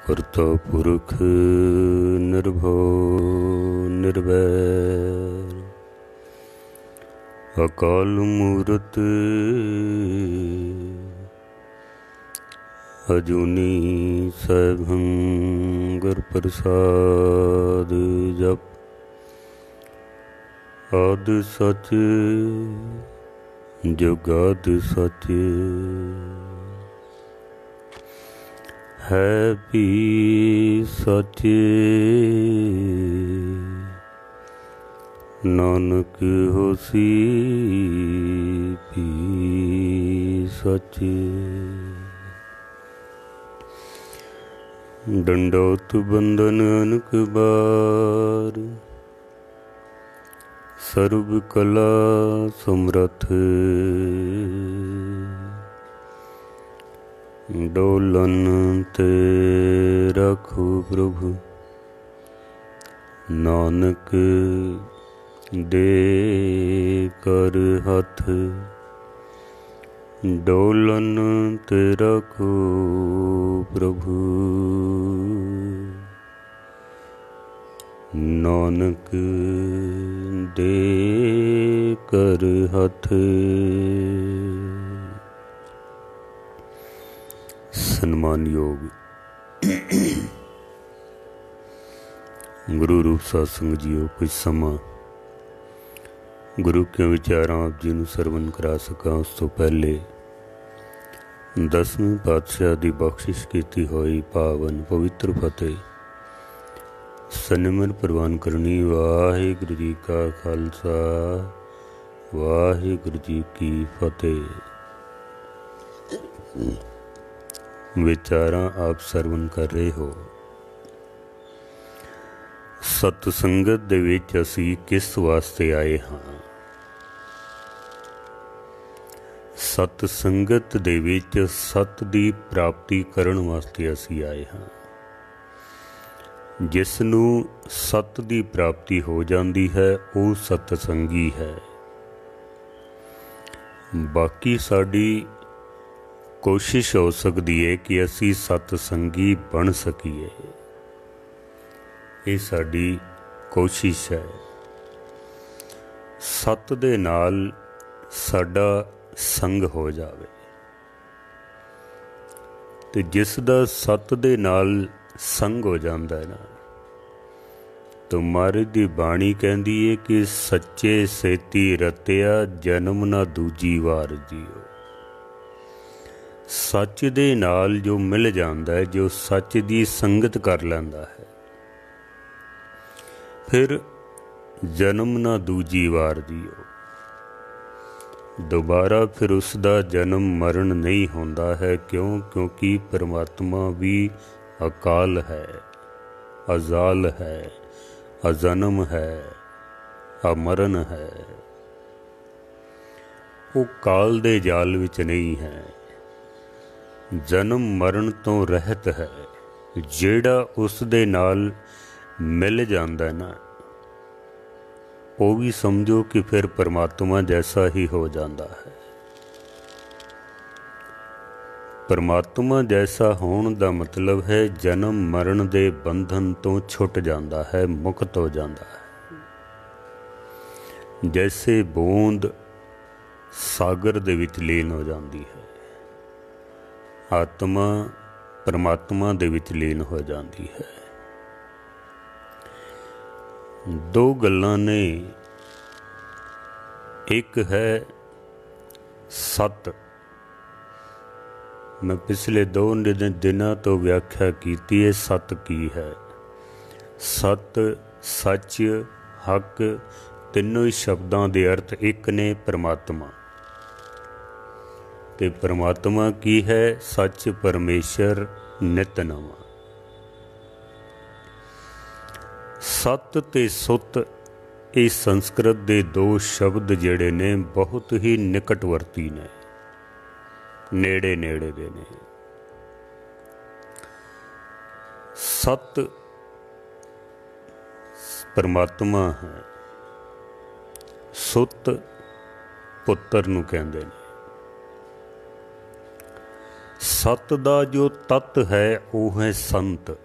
करता पुरख निर्भव निर्वैर अकाल मूरत अजूनी सैभं गुर प्रसाद जप आद सच जुगाद सच है भी सच नानक होसी भी सच। दंडौत बंधन अनक बार सर्व कला समरथ डोलन ते रखो प्रभु नानक दे कर हथ डोलन ते रखो प्रभु नानक दे कर हथ। सन्मानयोग गुरु रूप सत्संग जीओ, कुछ समा गुरु के विचारां आप जी नूं सरवण करा सकां उस तो पहले 10वें पातशाह की बख्शिश की होई पावन पवित्र फतेह सनिमर प्रवान करनी। वाहिगुरू जी का खालसा वाहिगुरू जी की फतेह। विचारां आप सरवण कर रहे हो। सतसंगत दे विच असीं किस वास्ते आए हाँ? सतसंगत दे विच सत दी प्राप्ति करन वास्ते असीं आए हाँ। जिसनूं सत दी प्राप्ति हो जाती है वो सतसंगी है। बाकी साडी कोशिश हो सकती है कि असी सतसंगी बन सकीए, ये साडी कोशिश है। सत दे नाल साडा संग हो जावे ते जिस दा सत दे नाल संग हो जाता है ना, तो महाराज दी बाणी कहती है कि सच्चे सेती रतिया जन्म ना दूजी वार जियो। सच दे नाल जो मिल जाता है, जो सच दी संगत कर लैंदा है, फिर जन्म ना दूजी वार जियो। दोबारा फिर उसका जन्म मरण नहीं होता है। क्यों? क्योंकि परमात्मा भी अकाल है, अजाल है, अजन्म है, अमरण है। वो काल दे जाल विच नहीं है, जन्म मरण तो रहत है। जेड़ा उस दे नाल मिल जाता है ना, वो भी समझो कि फिर परमात्मा जैसा ही हो जाता है। परमात्मा जैसा होने का मतलब है जन्म मरण दे बंधन तो छुट जाता है, मुक्त हो जाता है। जैसे बूंद सागर दे विच लीन हो जाती है, आत्मा परमात्मा दे विच लीन हो जाती है। दो गल्लां ने, एक है सत। मैं पिछले 2 दिनों तो व्याख्या की है सत की है। सत, सच, हक तीनों ही शब्दों के अर्थ एक ने परमात्मा। ते परमात्मा की है? सच परमेश्वर नित नवा। सत ते सुत ये संस्कृत के 2 शब्द जिहड़े ने बहुत ही निकटवर्ती ने, नेड़े नेड़े दे ने। सत परमात्मा है, सुत पुत्र नूं कहंदे ने। सत दा जो तत्त है वो है संत।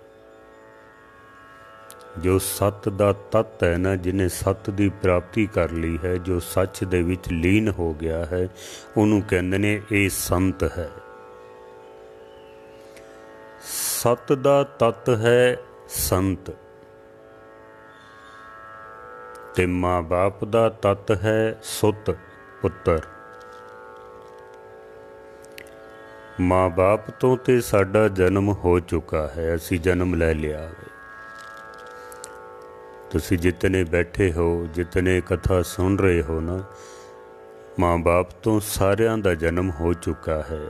जो सत दा तत्त है ना, जिन्हें सत दी प्राप्ति कर ली है, जो सच दे विच लीन हो गया है, उन्होंने कहते ने ये संत है। सत दा तत्त है संत, ते माँ बाप दा तत्त है सुत पुत्र। माँ बाप तो ते साडा जन्म हो चुका है, असी जन्म ले लिया है। तुसी जितने बैठे हो, जितने कथा सुन रहे हो ना, माँ बाप तो सारियां दा जन्म हो चुका है।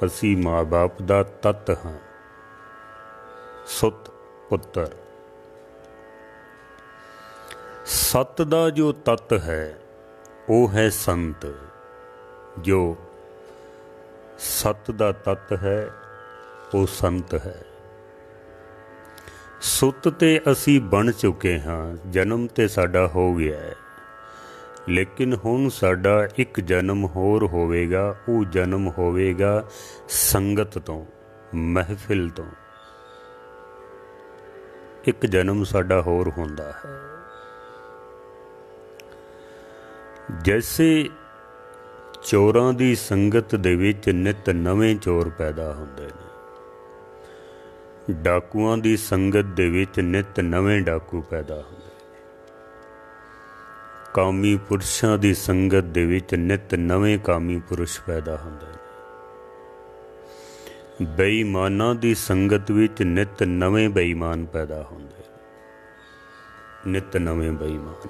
असी माँ बाप दा तत्त हाँ, सुत पुत्र। सत दा जो तत्त है वो है संत। जो सत दा तत्त है वो संत है। सुत ते असी बन चुके हाँ, जन्म ते साडा हो गया है, लेकिन हुण साडा एक जन्म होर होवेगा। वो जन्म होवेगा संगत तो, महफिल तो। एक जन्म साडा होर होंदा है। जैसे चोरां दी संगत दे विच नित नवें चोर पैदा हुंदे ने, डाकुआं दी संगत दे विच नित नवें डाकू पैदा हुंदे ने, कामी पुरुषां दी संगत दे विच नित नवें कामी पुरुष पैदा हुंदे ने, बेईमानां दी संगत विच नित नवें बेईमान पैदा हुंदे ने, नित नवें बेईमान।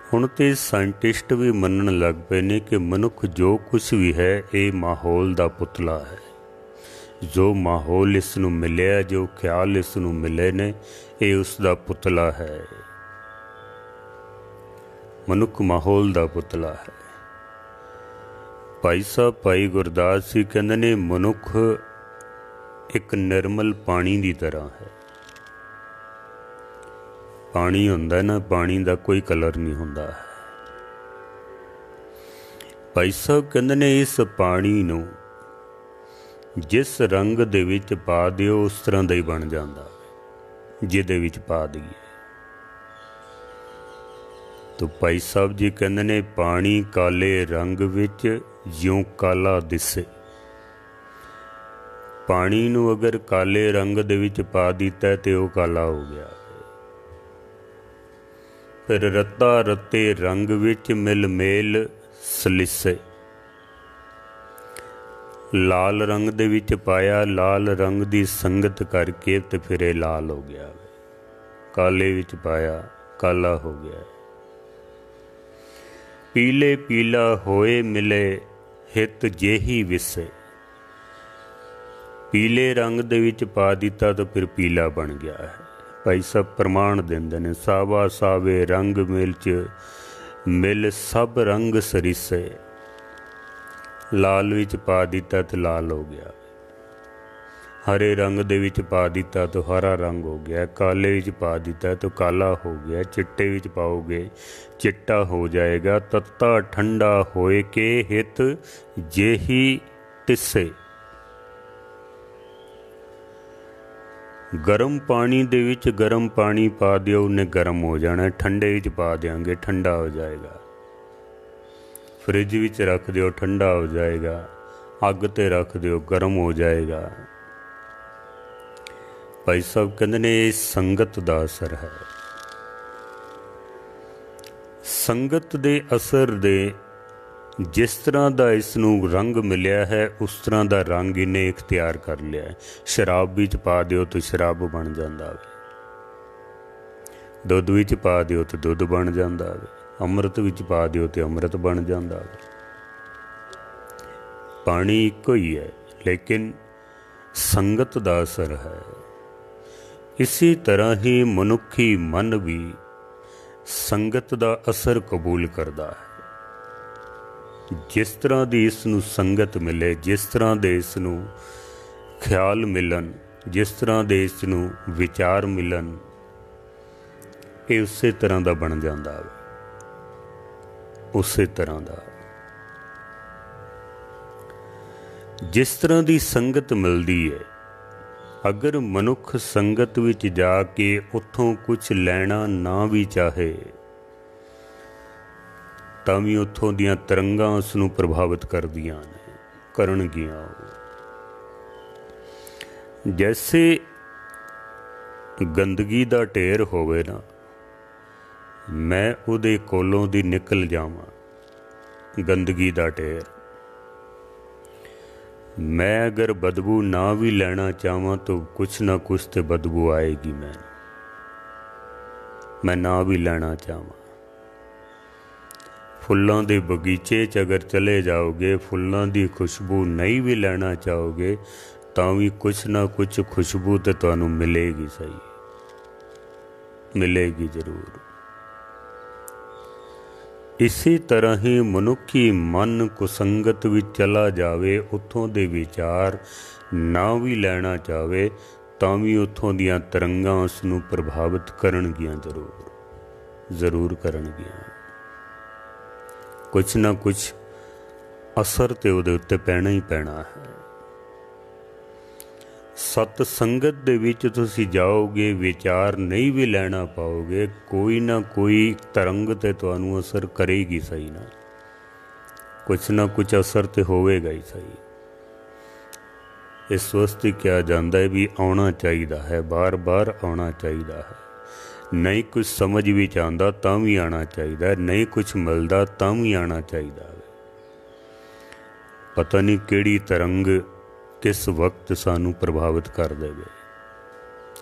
हुण ते साइंटिस्ट भी मनन लग पे ने कि मनुख जो कुछ भी है ये माहौल दा पुतला है। जो माहौल इस नूं मिलिया, जो ख्याल इस नूं मिले ने, ये उसदा पुतला है। मनुख माहौल दा पुतला है। भाई साहब भाई गुरदास जी कहंदे ने मनुख एक निर्मल पानी की तरह है। पानी हुंदा ना, पानी का कोई कलर नहीं हुंदा। भाई साहब कहंदे ने इस पानी नूं जिस रंग दे विच पा दिओ उस तरह दा ही बन जांदा, जिहदे विच पा दईए। तो भाई साहब जी कहंदे ने पानी काले रंग विच ज्यों काला दिसे। पानी नूं अगर काले रंग दे विच पा दिता ते वो काला हो गया। फिर रत्ता रत्ते रंग विच मिल मेल सलिसे। लाल रंग दे विच पाया, लाल रंग दी संगत करके ते फिर ये लाल हो गया। काले विच पाया, काला हो गया। पीले पीला होए मिले हित जेही विसे। पीले रंग दे विच पा दिता तो फिर पीला बन गया है। भाई सब प्रमाण देंदे ने, सावा सावे रंग मिल मिल सब रंग सरिसे। लाल विच पा दिता तो लाल हो गया, हरे रंग दे विच पा दिता तो हरा रंग हो गया, काले विच पा दिता तो काला हो गया, चिट्टे विच पाओगे चिट्टा हो जाएगा। तत्ता ठंडा होए के हित जेही तिसे। गर्म पानी दे विच गर्म पानी पा दिओ, उन्हें गर्म हो जाना। ठंडे विच पा देंगे, ठंडा हो जाएगा। फ्रिज विच रख दिओ, ठंडा हो जाएगा। अग ते रख दिओ, गर्म हो जाएगा। भाई साहब कहते ने ये संगत दा असर है। संगत दे असर दे जिस तरह का इसनूं रंग मिलिया है उस तरह का रंग इन्हें इख्तियार कर लिया है। शराब विच पा दिओ तो शराब बन जाता है, दुध विच पा दिओ तो दुध बन जाता है, अमृत विच पा दिओ तो अमृत बन जाता है। पानी एक ही है लेकिन संगत का असर है। इसी तरह ही मनुखी मन भी संगत का असर कबूल करता है। जिस तरह की इसनूं संगत मिले, जिस तरह के इसनूं ख्याल मिलन, जिस तरह के इसनूं विचार मिलन, ये उस तरह का बन जाता है। उस तरह का जिस तरह की संगत मिलती है, अगर मनुख संगत विच जाके उत्थों कुछ लैना ना भी चाहे तां भी उत्थों दियां तरंगां उसनूं प्रभावित करदियां ने, करनगियां। जैसे गंदगी दा ढेर होवे ना, मैं उहदे कोलों दी निकल जावां, गंदगी दा ढेर, मैं अगर बदबू ना भी लेना चाहवां तो कुछ ना कुछ तो बदबू आएगी। मैं ना भी लेना चाहवां। फुल्लां दे बगीचे च अगर चले जाओगे, फुल्लां दी खुशबू नहीं भी लेना चाहोगे तां भी कुछ ना कुछ खुशबू तो तुहानूं मिलेगी, सही मिलेगी जरूर। इसी तरह ही मनुखी मन कुसंगत भी चला जावे, उत्थों दे विचार ना भी लेना चाहे तां भी उत्थों दियां तरंगां उसनूं प्रभावित करनगियां, जरूर करनगियां। कुछ ना कुछ असर तो उहदे उत्ते पैना ही पैना है। सत संगत दे विच तुसीं जाओगे, विचार नहीं भी लेना पाओगे, कोई ना कोई तरंग ते तुहानूं असर करेगी, सही ना, कुछ ना कुछ असर तो होवेगा ही, सही। इस वास्ते क्या जाता है भी आना चाहिए है, बार बार आना चाहिए है। नहीं कुछ समझ भी आता तां भी आना चाहिए, नहीं कुछ मिलता तां भी आना चाहिए। पता नहीं किहड़ी तरंग किस वक्त सानू प्रभावित कर देवे,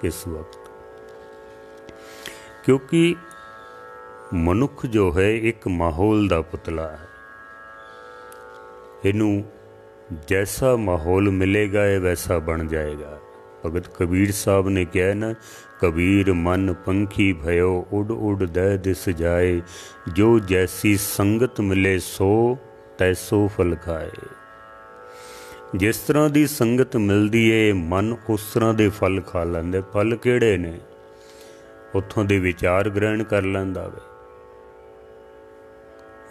किस वक्त, क्योंकि मनुख जो है एक माहौल का पुतला है। इनू जैसा माहौल मिलेगा ये वैसा बन जाएगा। भगत कबीर साहब ने कहा ना, कबीर मन पंखी भयो उड़ उड़ दे दिस जाए, जो जैसी संगत मिले सो तैसो फल खाए। जिस तरह की संगत मिलती है मन उस तरह के फल खा लेंदे। फल किहड़े ने? उत्थों दे विचार ग्रहण कर लैंदा वे,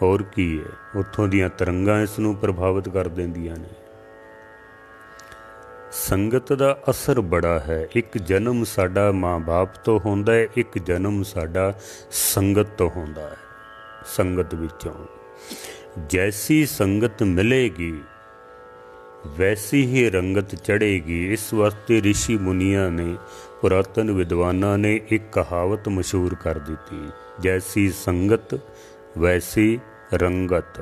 और की है, उत्थों दियां तरंगां इसनूं प्रभावित कर देंदियां ने। संगत का असर बड़ा है। एक जन्म साडा माँ बाप तो होंदा है, एक जन्म साडा संगत तो होंदा है। संगत विचों जैसी संगत मिलेगी वैसी ही रंगत चढ़ेगी। इस वास्ते ऋषि मुनिया ने, पुरातन विद्वाना ने एक कहावत मशहूर कर दी थी, जैसी संगत वैसी रंगत।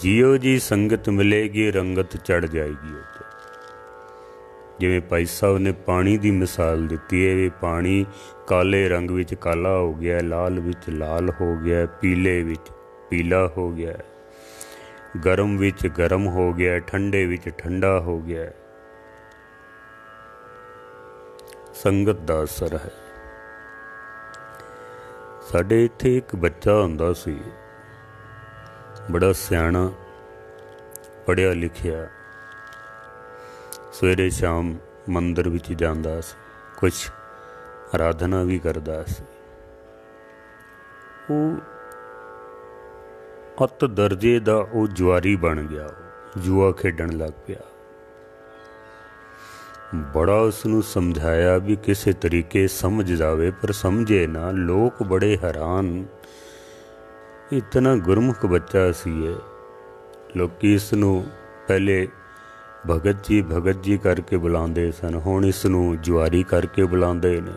जियो जी संगत मिलेगी रंगत चढ़ जाएगी। जिवें भाई साहब ने पानी की मिसाल दी है, भी पानी काले रंग विच काला हो गया, लाल विच लाल हो गया, पीले विच पीला हो गया, गर्म विच गर्म हो गया, ठंडे विच ठंडा हो गया। संगत दा असर है। साडे इत्थे एक बच्चा हुंदा सी, बड़ा सियाणा, पढ़िया लिखिया, सवेरे शाम मंदिर विच जांदा सी, कुछ आराधना भी करदा सी। वो अत दर्जे दा वो जुआरी बन गया, जुआ खेडण लग पिया। बड़ा उसनूं समझाया भी किसी तरीके समझ जावे, पर समझे ना। लोग बड़े हैरान, इतना गुरमुख बच्चा सी है। लोग इसनूं पहले भगत जी करके बुलाते सन, हुण इसनूं जुआरी करके बुलाते ने।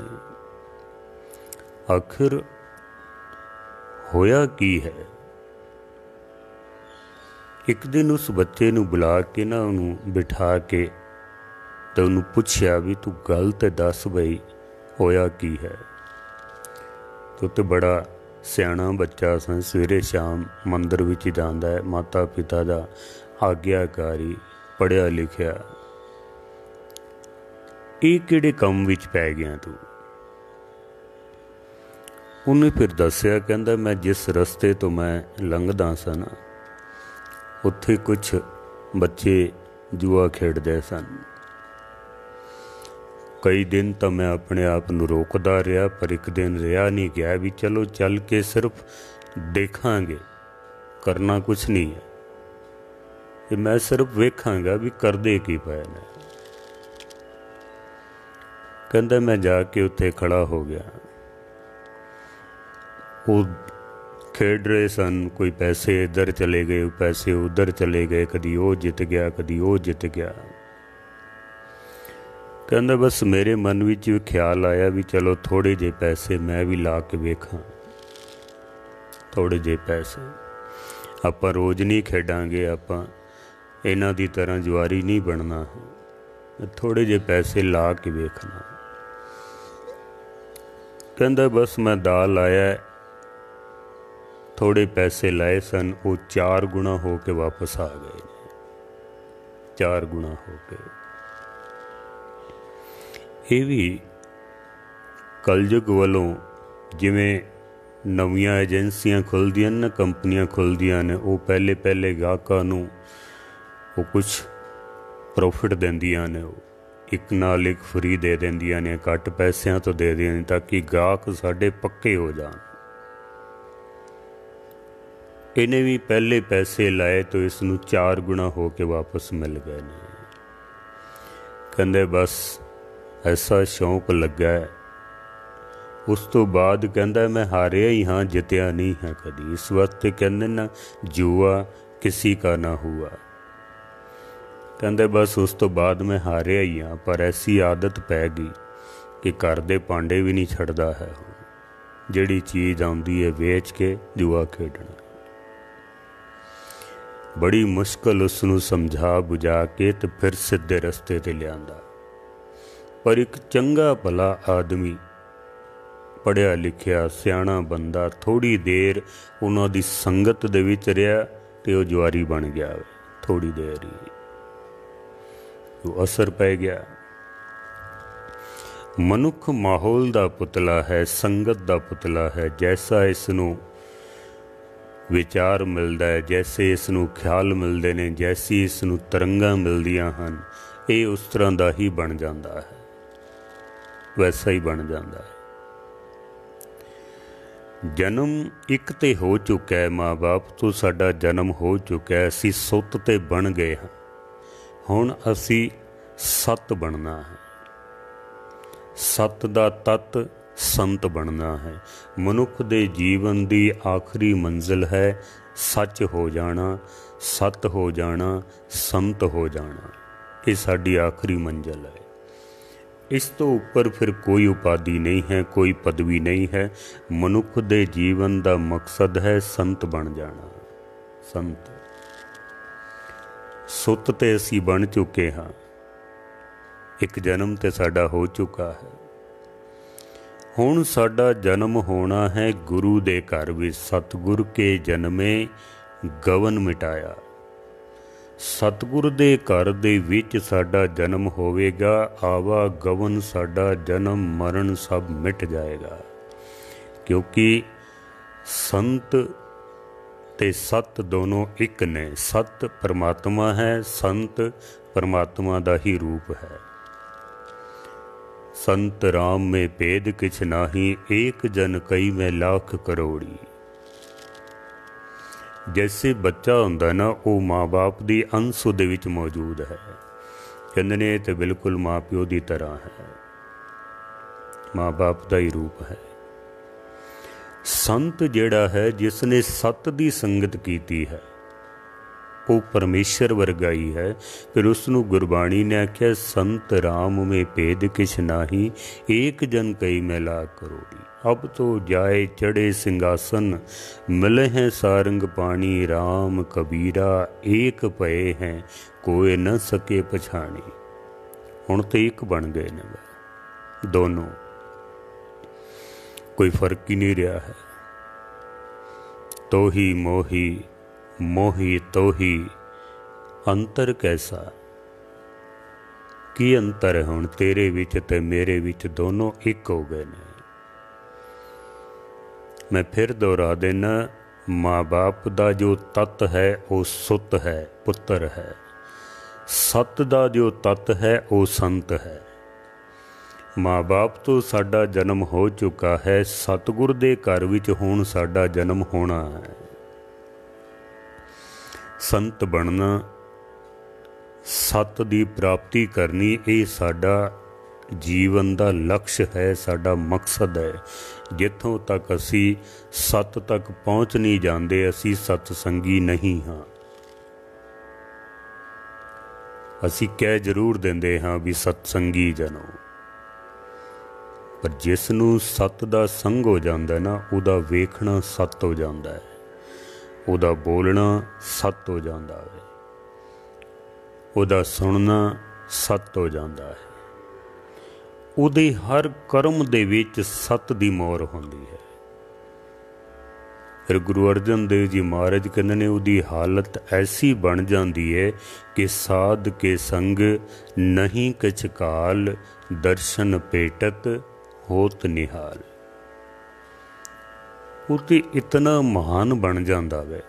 आखिर होया की है? एक दिन उस बच्चे नूं बुला के ना, उन्होंने बिठा के तो उन्होंने पूछया भी तू गल ते दस बई होया की है। तो बड़ा सियाणा बच्चा सन, सवेरे शाम मंदिर विच जांदा है, माता पिता दा आग्याकारी, पढ़िया लिखिया। ये किहड़े काम विच पै गया तू? उन्हें फिर दस्सिया, कहंदा मैं जिस रस्ते तो मैं लंघदा सा ना, उत्थे कुछ बच्चे जुआ खेडदे सन। कई दिन तो मैं अपने आप नूं रोकदा रहा, पर एक दिन रहा नहीं गया भी चलो चल के सिर्फ देखांगे, करना कुछ नहीं है। कि मैं सिर्फ वेखांगा भी करदे की पए ने। कहंदा मैं जाके उत्थे खड़ा हो गया। वो खेड रहे सन, कोई पैसे इधर चले गए, पैसे उधर चले गए, कदी वो जित गया, कदी वो जित गया। कहंदा बस मेरे मन विच भी ख्याल आया भी चलो थोड़े जे पैसे मैं भी ला के वेखां। थोड़े जे पैसे आपां रोज़ नहीं खेडांगे, आपां इन्हां दी तरह जुआरी नहीं बनना है, थोड़े जे पैसे ला के वेखना। कहंदा बस मैं दाल आया, थोड़े पैसे लाए सन, वो 4 गुणा हो के वापस आ गए, 4 गुणा हो के। ये भी कलयुग वालों जिमें नवीं एजेंसियां खुलदियां न, कंपनियां खुलदियां ने, वो पहले पहले गाहकां नूं वो कुछ प्रॉफिट देंदियां ने, वो एक नाल एक फ्री दे देंदियां ने, घट पैसों तो दे देंदियां ताकि गाहक साडे पक्के हो जान। इन्हें भी पहले पैसे लाए तो इसनूं 4 गुणा हो के वापस मिल गए ने। कहंदे बस ऐसा शौक लगा है। उस तो बाद कहंदा मैं हारिया ही हाँ, जितया नहीं है कदी। इस वक्त कहंदे ना जुआ किसी का ना हुआ। कहंदे बस उस तो बाद मैं हारिया ही हाँ, पर ऐसी आदत पै गई कि घर दे भांडे भी नहीं छड्डदा है। जिहड़ी चीज़ आउंदी है वेच के जुआ खेडना। बड़ी मुश्किल उसनूं समझा बुझा के ते फिर सीधे रस्ते ते लिआंदा। पर एक चंगा भला आदमी, पढ़िया लिखिया सियाणा बंदा, थोड़ी देर उन्हां दी संगत दे विच रिहा ते वो जुआरी बन गया। थोड़ी देर ही वो असर पै गया। मनुख माहौल दा पुतला है, संगत दा पुतला है। जैसा इसनूं विचार मिलता है, जैसे इसनूं ख्याल मिलते हैं, जैसी इसनूं तरंगां मिलदियां हन, ये उस तरह का ही बन जाता है, वैसा ही बन जाता है। जन्म एक ते हो चुका है, माँ बाप तो साडा जन्म हो चुका है, असी सुत ते बन गए हाँ। हुण असी सत बनना है। सत दा तत संत बनना है। मनुख दे जीवन दी आखिरी मंजिल है सच हो जाना, सत हो जाना, संत हो जाना। ये साडी आखिरी मंजिल है। इस तो ऊपर फिर कोई उपाधि नहीं है, कोई पदवी नहीं है। मनुख दे जीवन दा मकसद है संत बन जाना। संत सुत ते असी बन चुके हाँ। एक जन्म ते साडा हो चुका है। हुण साडा जन्म होना है गुरु दे घर विच। सतगुर के जन्मे गवन मिटाया। सतगुर दे घर दे विच साडा जन्म होवेगा। आवा गवन साडा जन्म मरण सब मिट जाएगा। क्योंकि संत ते सत दोनों एक ने। सत परमात्मा है, संत परमात्मा दा ही रूप है। संत राम में भेद किछ नाही, एक जन कई में लाख करोड़ी। जैसे बच्चा हुंदा ना, वो माँ बाप दी अंश उहदे विच मौजूद है। कहंदे ने ते बिल्कुल माँ प्यो दी तरह है, माँ बाप दा ही रूप है। संत जिहड़ा है जिसने सत दी संगत कीती है, वो परमेश्वर वर्गा ही है। फिर उसनू गुरबाणी ने आख्या संत राम में भेद किछ नाही, एक जन कई में लाख करोड़ी। अब तो जाए चढ़े सिंहासन, मिले हैं सारंग पानी। राम कबीरा एक पए हैं, कोई न सके पछाणी। हुण तो एक बन गए ने दोनों, कोई फर्क ही नहीं रहा है। तो ही मोही, मोही तो ही, अंतर कैसा? की अंतर है हुण तेरे विच ते मेरे विच? दोनों एक हो गए ने। मैं फिर दोहरा देना, माँ बाप दा जो तत्त है वो सुत है, पुत्र है। सत दा जो तत्त है वो संत है। माँ बाप तो साडा जन्म हो चुका है, सतगुर दे घर विच हुण साडा जन्म होना है। संत बनना सत की प्राप्ति करनी, ये साडा जीवन का लक्ष्य है, साडा मकसद है। जिथों तक असी सत तक पहुँच नहीं जाते, असी सतसंगी नहीं हाँ। असी कह जरूर देंदे हाँ भी सतसंगी जनो, पर जिसनू सत दा संग हो जाता ना, उदा वेखना सत हो जाता है, उदा बोलना सत हो जाता है, उदा सुनना सत हो जाता है, उदे हर कर्म दे विच सत दी मोहर होंदी है। फिर गुरु अर्जन देव जी महाराज कहते ने उदी हालत ऐसी बन जाती है कि साध के संग नहीं कछ काल, दर्शन पेटत होत निहाल। वो तो इतना महान बन जाता है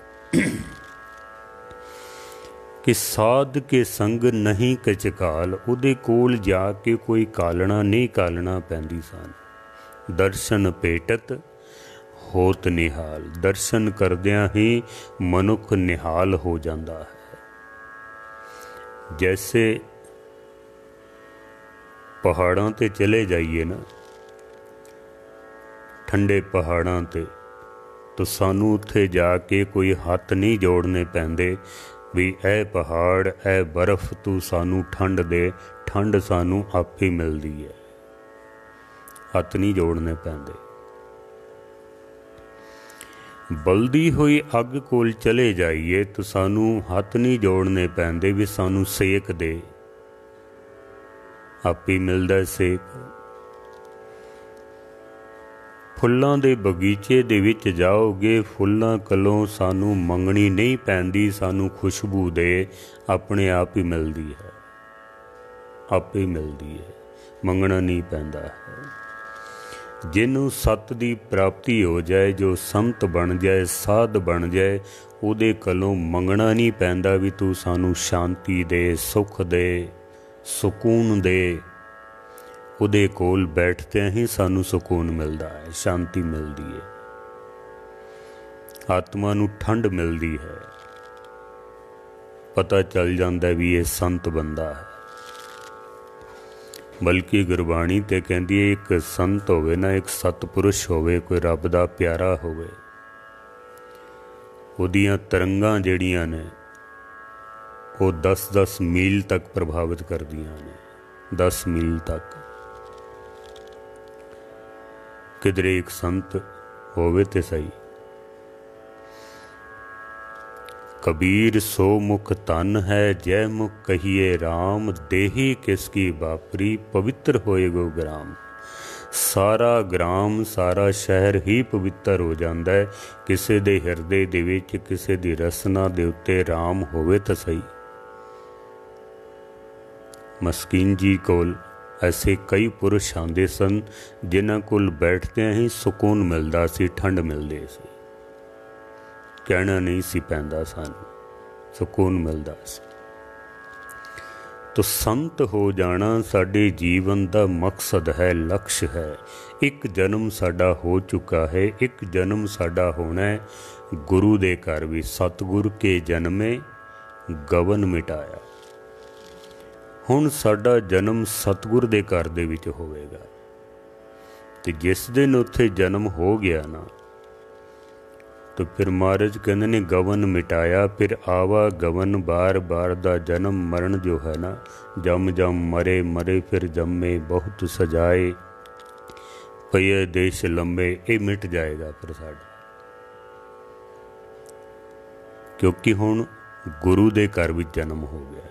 कि साध के संग नहीं कछ काल, उदे कोल जाके कोई कालना नहीं कालना पैंदी सन। दर्शन पेटत होत निहाल, दर्शन करदियां ही मनुख निहाल हो जाता है। जैसे पहाड़ां ते चले जाइए ना, ठंडे पहाड़ां ते, तो सानू उत्थे जाके कोई हथ नहीं जोड़ने पैंदे भी ए पहाड़ ए बर्फ तू सानू ठंड दे, ठंड सानू आपे मिलती है, हथ नहीं जोड़ने पैंदे। बलदी हुई अग कोल चले जाइए तो सानू हथ नहीं जोड़ने पैंदे भी सानू सेक दे, आपे मिलदा सेक। फुल्लां दे बगीचे दे विच जाओगे, फुल्लां कलों सानू मंगनी नहीं पैंदी, सानू खुशबू दे अपने आप ही मिलती है, आपे मिलती है, मंगना नहीं पैंदा है। जिन्हों सत की प्राप्ति हो जाए, जो संत बन जाए, साध बन जाए, उहदे कलों मंगना नहीं पैंदा भी तू सानू शांति दे, सुख दे, सुकून दे। उहदे कोल बैठते ही सानू सुकून मिलता है, शांति मिलती है, आत्मा नू ठंड मिलती है, पता चल जाता भी ये संत बंदा है। बल्कि गुरबाणी ते कहती है एक संत होवे ना, एक सतपुरुष होवे, कोई रब दा प्यारा होवे, उहदियां तरंगां जिहड़ियां ने वो 10-10 मील तक प्रभावित करदियां ने, 10 मील तक। किधरे एक संत होवे ते सही। कबीर सो मुख तन है, जय मुख कहिए राम, देही किसकी बापरी, पवित्र होए गो ग्राम। सारा ग्राम, सारा शहर ही पवित्र हो जाता है किसी दे हिरदे दे विच, किसी दी रसना दे उत्ते राम होवे तां सही। मस्कीन जी कोल ऐसे कई पुरुष आंदे सन जिन्हां कोल बैठदे ही सुकून मिलदा सी, ठंड मिलदी सी, कहना नहीं सी पैंदा, सानू सुकून मिलदा सी। तो संत हो जाना साडे जीवन का मकसद है, लक्ष्य है। एक जन्म साडा हो चुका है, एक जन्म साडा होना है गुरु दे घर भी। सतगुर के जन्मे गवन मिटाया। हुण साडा जन्म सतगुर दे घर दे विच होवेगा। ते जिस दिन उत्थे जन्म हो गया ना, तो फिर महाराज कहते ने गवन मिटाया। फिर आवा गवन बार बार दा जन्म मरण जो है ना, जम जम मरे मरे फिर जम्मे बहुत सजाए, पये देश लंबे, ये मिट जाएगा फिर साडा। क्योंकि हुण गुरु दे घर विच जन्म हो गया,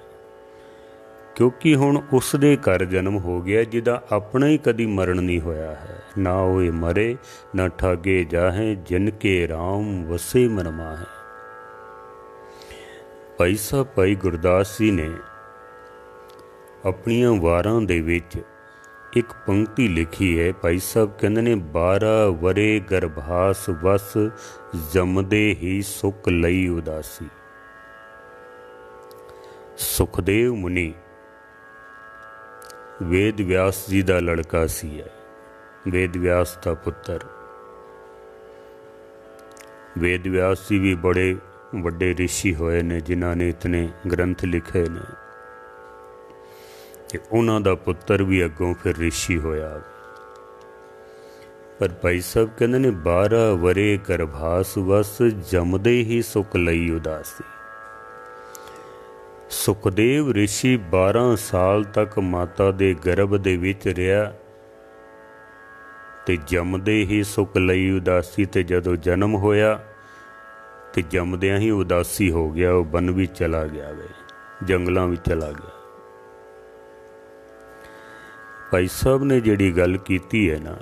क्योंकि हुण उस दे घर जन्म हो गया जिदा अपना ही कदी मरण नहीं होया है। ना होए मरे ना ठागे जाहे, जिनके राम वसे मन माहे। भाई साहब भाई गुरदास जी ने अपनियां वारां दे विच एक पंक्ति लिखी है। भाई साहब कहंदे ने 12 वरे गर्भास वस, जमदे ही सुख लई उदासी। सुखदेव मुनि वेद व्यास जी का लड़का सी है, वेद व्यास का पुत्र। वेद व्यास जी भी बड़े वड्डे ऋषि होए ने, जिन्होंने इतने ग्रंथ लिखे ने। ਤੇ ਉਹਨਾਂ ਦਾ ਪੁੱਤਰ ਵੀ ਅੱਗੋਂ ਫਿਰ ਰਿਸ਼ੀ ਹੋਇਆ। ਪਰ ਭਾਈ ਸਾਹਿਬ ਕਹਿੰਦੇ ਨੇ 12 ਵਰੇ ਗਰਭਾਸ ਵਸ ਜੰਮਦੇ ਹੀ ਸੁਖ ਲਈ ਉਦਾਸੀ। ਸੁਖਦੇਵ ਰਿਸ਼ੀ 12 ਸਾਲ ਤੱਕ ਮਾਤਾ ਦੇ ਗਰਭ ਦੇ ਵਿੱਚ ਰਿਹਾ ਤੇ ਜੰਮਦੇ ਹੀ ਸੁਖ ਲਈ ਉਦਾਸੀ। ਤੇ ਜਦੋਂ ਜਨਮ ਹੋਇਆ ਤੇ ਜੰਮਦਿਆਂ ਹੀ ਉਦਾਸੀ ਹੋ ਗਿਆ, ਉਹ ਬਨ ਵਿੱਚ ਚਲਾ ਗਿਆ ਵੇ, ਜੰਗਲਾਂ ਵਿੱਚ ਚਲਾ ਗਿਆ। ਭਾਈ ਸਾਹਿਬ ਨੇ ਜਿਹੜੀ ਗੱਲ ਕੀਤੀ ਹੈ ਨਾ,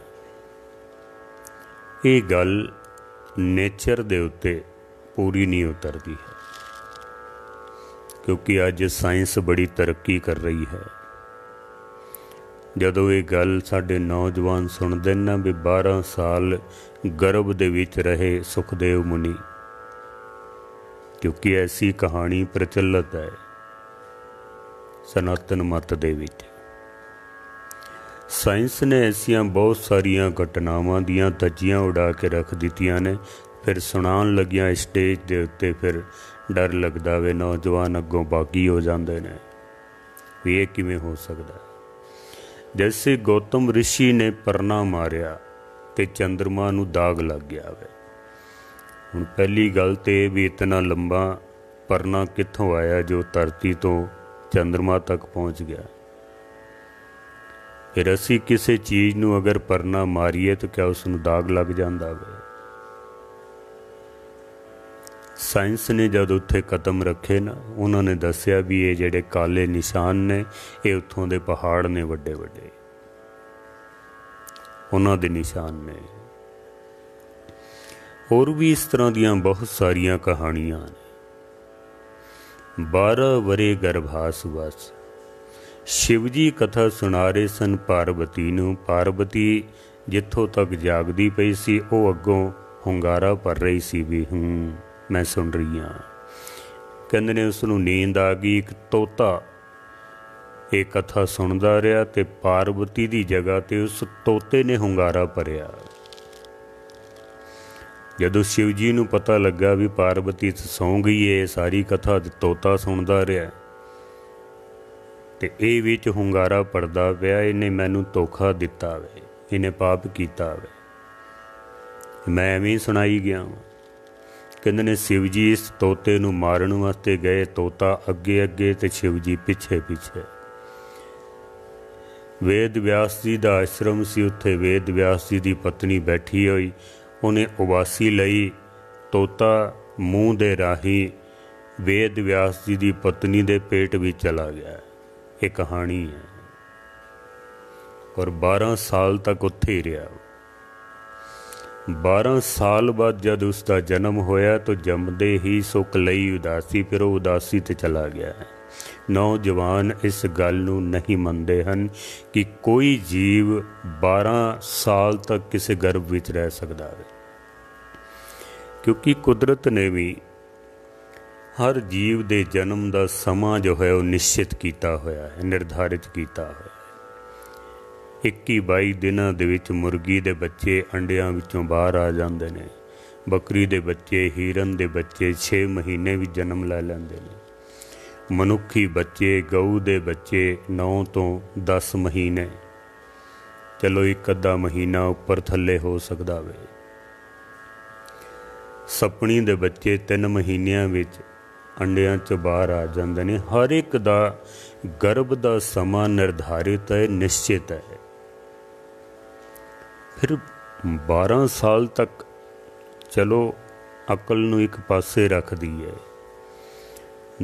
ਇਹ ਗੱਲ ਨੇਚਰ ਦੇ ਉੱਤੇ ਪੂਰੀ ਨਹੀਂ ਉਤਰਦੀ ਹੈ, ਕਿਉਂਕਿ ਅੱਜ ਸਾਇੰਸ ਬੜੀ ਤਰੱਕੀ ਕਰ ਰਹੀ ਹੈ। ਜਦੋਂ ਇਹ ਗੱਲ ਸਾਡੇ ਨੌਜਵਾਨ ਸੁਣਦੇ ਨਾ ਵੀ 12 ਸਾਲ ਗਰਭ ਦੇ ਵਿੱਚ ਰਹੇ ਸੁਖਦੇਵ ਮੁਨੀ, ਕਿਉਂਕਿ ਐਸੀ ਕਹਾਣੀ ਪ੍ਰਚਲਿਤ ਹੈ ਸਨਾਤਨ ਮਤ ਦੇ ਵਿੱਚ। ਸਾਇੰਸ ਨੇ ਐਸੀਆਂ ਬਹੁਤ ਸਾਰੀਆਂ ਘਟਨਾਵਾਂ ਦੀਆਂ ਧੱਜੀਆਂ ਉਡਾ ਕੇ ਰੱਖ ਦਿੱਤੀਆਂ ਨੇ। ਫਿਰ ਸੁਣਾਉਣ ਲੱਗਿਆਂ ਸਟੇਜ ਦੇ ਉੱਤੇ ਫਿਰ ਡਰ ਲੱਗਦਾ ਵੇ, ਨੌਜਵਾਨ ਅੱਗੋਂ ਬਾਗੀ ਹੋ ਜਾਂਦੇ ਨੇ ਵੀ ਇਹ ਕਿਵੇਂ ਹੋ ਸਕਦਾ। ਜੈਸੇ ਗੌਤਮ ਰਿਸ਼ੀ ਨੇ ਪਰਨਾ ਮਾਰਿਆ ਤੇ ਚੰਦਰਮਾ ਨੂੰ ਦਾਗ ਲੱਗ ਗਿਆ ਵੇ। ਹੁਣ ਪਹਿਲੀ ਗੱਲ ਤੇ ਵੀ ਇਤਨਾ ਲੰਬਾ ਪਰਨਾ ਕਿੱਥੋਂ ਆਇਆ ਜੋ ਧਰਤੀ ਤੋਂ ਚੰਦਰਮਾ ਤੱਕ ਪਹੁੰਚ ਗਿਆ। ਫਿਰ ਅਸੀਂ ਕਿਸੇ ਚੀਜ਼ ਨੂੰ ਅਗਰ ਪਰਨਾ ਮਾਰੀਏ ਤਾਂ ਕਿਆ ਉਸ ਨੂੰ ਦਾਗ ਲੱਗ ਜਾਂਦਾ ਵੇ। ਸਾਇੰਸ ਨੇ ਜਦ ਉੱਥੇ ਕਦਮ ਰੱਖੇ ਨਾ, ਉਹਨਾਂ ਨੇ ਦੱਸਿਆ ਵੀ ਇਹ ਜਿਹੜੇ ਕਾਲੇ ਨਿਸ਼ਾਨ ਨੇ ਇਹ ਉੱਥੋਂ ਦੇ ਪਹਾੜ ਨੇ, ਵੱਡੇ ਵੱਡੇ ਉਹਨਾਂ ਦੇ ਨਿਸ਼ਾਨ ਨੇ। ਹੋਰ ਵੀ ਇਸ ਤਰ੍ਹਾਂ ਦੀਆਂ ਬਹੁਤ ਸਾਰੀਆਂ ਕਹਾਣੀਆਂ ਨੇ। 12 ਵਰੇ ਗਰਭਾਸ ਵਸ शिव जी कथा सुना रहे सन पार्वती नूं। पार्वती जिथों तक जागदी पई सी वो अगों हुंगारा भर रही सी भी मैं सुन रही हाँ। कहंदे ने उसनूं नींद आ गई। एक तोता ये कथा सुनदा रहा ते पार्वती दी जगह ते उस तोते ने हुंगारा भरिया। जदों शिव जी नूं पता लगा भी पार्वती सौ गई है, सारी कथा तोता सुनदा रहा ते ਇਹ ਵਿੱਚ ਹੁੰਗਾਰਾ ਭਰਦਾ ਪਿਆ, ਇਹਨੇ ਮੈਨੂੰ ਧੋਖਾ ਦਿੱਤਾ ਵੇ, ਇਹਨੇ ਪਾਪ ਕੀਤਾ ਵੇ, ਮੈਂ ਐਵੇਂ ਸੁਣਾਈ ਗਿਆ। ਕਹਿੰਦੇ ਨੇ शिव जी इस ਤੋਤੇ ਨੂੰ ਮਾਰਨ ਵਾਸਤੇ ਗਏ। ਤੋਤਾ ਅੱਗੇ ਅੱਗੇ ਤੇ शिव जी ਪਿੱਛੇ ਪਿੱਛੇ। वेद व्यास जी ਦਾ ਆਸ਼ਰਮ ਸੀ, ਉੱਥੇ वेद व्यास जी ਦੀ ਪਤਨੀ ਬੈਠੀ ਹੋਈ, ਉਹਨੇ ਉਬਾਸੀ ਲਈ। ਤੋਤਾ ਮੂੰਹ ਦੇ ਰਾਹੀਂ वेद व्यास जी ਦੀ ਪਤਨੀ ਦੇ ਪੇਟ ਵਿੱਚ ਚਲਾ ਗਿਆ। ये कहानी है। और 12 साल तक उत्थे ही रहा। 12 साल बाद जब उसका जन्म होया तो जमदे ही सुख लई उदासी, फिर वो उदासी ते चला गया है। नौजवान इस गल नूं नहीं मनते हैं कि कोई जीव 12 साल तक किसी गर्भ विच रह सकता है, क्योंकि कुदरत ने भी हर जीव के जन्म का समा जो है वह निश्चित किया होया है, निर्धारित किया होया है। 21-22 दिनों दे विच मुर्गी के बच्चे अंडियां विचों बाहर आ जाते हैं। बकरी के बच्चे, हिरन के बच्चे 6 महीने भी जन्म लै लैंदे ने। मनुखी बच्चे, गऊ के बच्चे 9 तो 10 महीने, चलो एक अद्धा महीना उपर थले हो सकता वे। सपनी के बच्चे 3 महीनों विच अंडियां च बाहर आ जाते हैं। हर एक दा गर्भ का समा निर्धारित है, निश्चित है। फिर 12 साल तक चलो अकल नूं एक पासे रख दी है,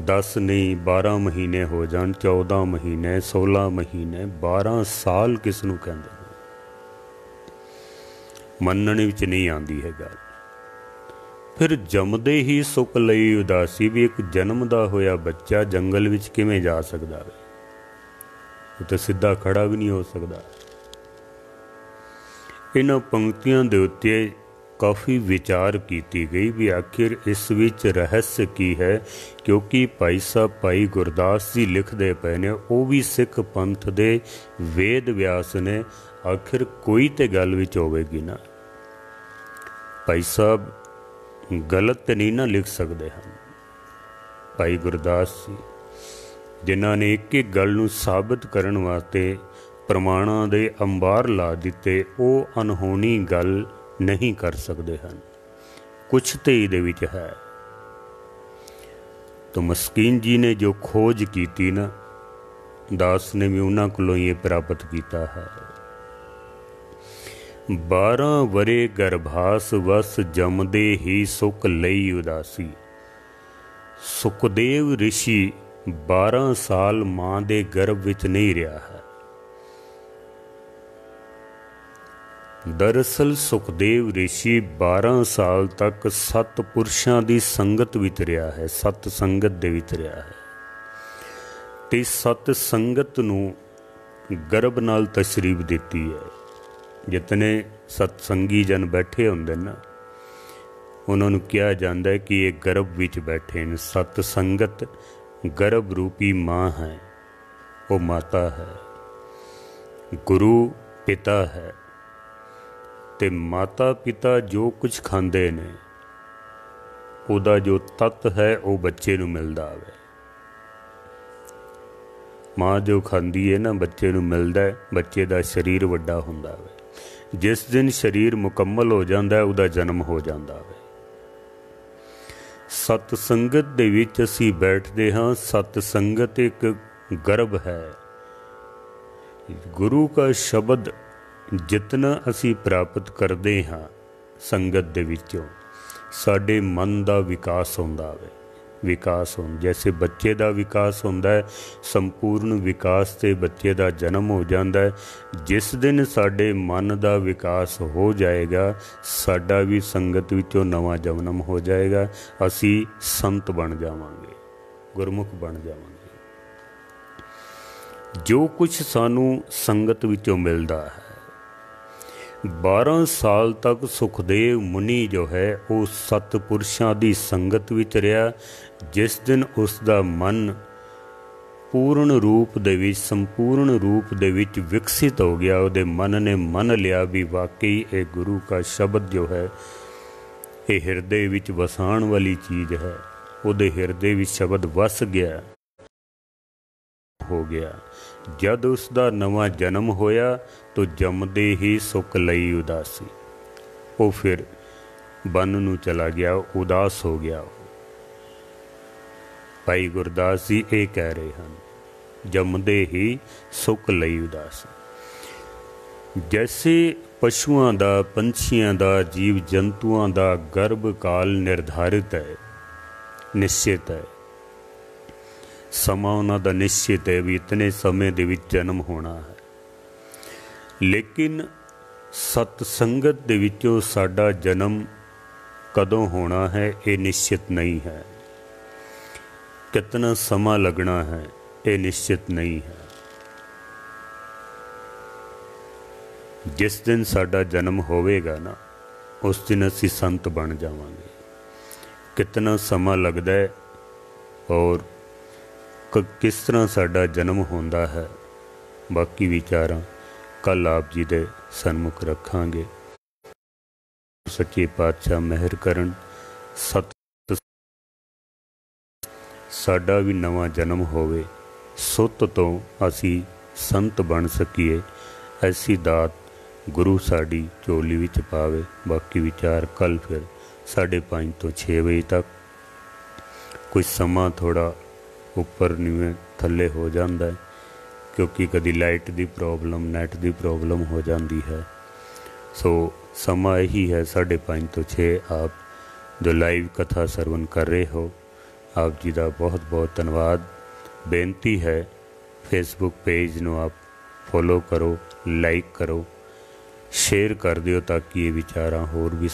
10 नहीं 12 महीने हो जान, 14 महीने 16 महीने 12 साल किस नूं कहंदे मनण विच नहीं आती है गल। फिर जमदे ही सुख लई उदासी, भी एक जन्मदा होया बच्चा जंगल विच किवें जा सकदा है, वो तो सीधा खड़ा भी नहीं हो सकता। इन्हां पंक्तियां दे उत्ते काफ़ी विचार की गई भी आखिर इस विच रहस्य की है, क्योंकि भाई साहब भाई गुरदास जी लिखते पे ने, वो भी सिख पंथ दे वेद व्यास ने, आखिर कोई तो गल विच होवेगी ना। भाई साहब गलत तो नहीं ना लिख सकते हैं। भाई गुरदास जी जिन्हां ने एक एक गल नूं साबित करन वास्ते प्रमाणां दे अंबार ला दिते, ਉਹ अनहोनी गल नहीं कर सकते हैं। कुछ तो ਇਹਦੇ ਵਿੱਚ है। तो मस्कीन जी ने जो खोज की ना, दास ने भी उन्हां कोलों ये प्राप्त किया है। 12 वरे गर्भास वस जमदे ही सुख लई उदासी। सुखदेव ऋषि 12 साल मां दे गर्भ विच नहीं रहा है। दरअसल सुखदेव ऋषि 12 साल तक सतपुरुषां दी संगत विच रहा है, सत संगत दे विच रहा है। ते सत संगत नूं गर्भ नाल तशरीफ दिती है। जितने सतसंगी जन बैठे हुंदे ना, उन्होंने कहा जाता है कि ये गर्भ विच बैठे हैं। सतसंगत गर्भ रूपी माँ है, वो माता है, गुरु पिता है। ते माता पिता जो कुछ खांदे ने, उहदा जो तत्त है वो बच्चे नूं मिलदा है। माँ जो खांदी है ना, बच्चे नूं मिलदा है, बच्चे दा शरीर वड्डा हुंदा है। जिस दिन शरीर मुकम्मल हो जाता है, उहदा जन्म हो जाता है। सतसंगत दे विच असीं बैठदे हां। सतसंगत एक गर्भ है। गुरु का शब्द जितना असी प्राप्त करते हाँ संगत दे विचों, साडे मन का विकास होंदा है। विकास हो जैसे बच्चे का विकास होंदा है, संपूर्ण विकास से बच्चे का जन्म हो जाता है। जिस दिन साडे मन का विकास हो जाएगा, साडा भी संगत विचों नवा जन्म हो जाएगा। असी संत बन जावांगे, गुरमुख बन जावांगे। जो कुछ सानू संगत विचों मिलता है। 12 साल तक सुखदेव मुनि जो है वो सतपुरुषां दी संगत विच रहा। जिस दिन उसका मन पूर्ण रूप दे विच, संपूर्ण रूप दे विच विकसित हो गया, उहदे मन ने मन लिया भी वाकई ये गुरु का शब्द जो है ये हिरदे विच वसाण वाली चीज़ है। उहदे हिरदे विच शब्द वस गया, हो गया। जद उसका नवा जन्म होया तो जमदे ही सुख लई उदासी। वो फिर बन नूं चला गया, उदास हो गया। भाई गुरदास जी ये कह रहे हैं, जमदे ही सुख लई उदासी। जैसे पशुआं दा, पंछियां दा, जीव जंतुआं दा गर्भ काल निर्धारित है, निश्चित है। समा उन्हां दा निश्चित है भी इतने समय दे विच जन्म होना है। लेकिन सतसंगत दे विचों साडा जन्म कदों होना है ये निश्चित नहीं है। कितना समा लगना है ये निश्चित नहीं है। जिस दिन साडा जन्म होवेगा ना, उस दिन असी संत बन जावांगे। कितना समा लगदा है और किस तरह साडा जन्म होंदा है, बाकी विचारां कल आप जी दे सन्मुख रखांगे। सच्चे पातशाह मेहर करन, सत साडा भी नवा जन्म होवे, सुत तो असी संत बन सकीए, ऐसी दात गुरु साडी चोली विच पावे। बाकी विचार कल फिर 5:30 तो 6 बजे तक। कोई समा थोड़ा उपर नीवें थले हो जाता है, क्योंकि कभी लाइट की प्रॉब्लम, नैट की प्रॉब्लम हो जाती है। सो समा यही है 5:30 तो 6। आप जो लाइव कथा सरवण कर रहे हो, आप जी का बहुत बहुत धन्यवाद। बेनती है फेसबुक पेज नूं आप फॉलो करो, लाइक करो, शेयर कर दिओ ताकि ये विचारां होर भी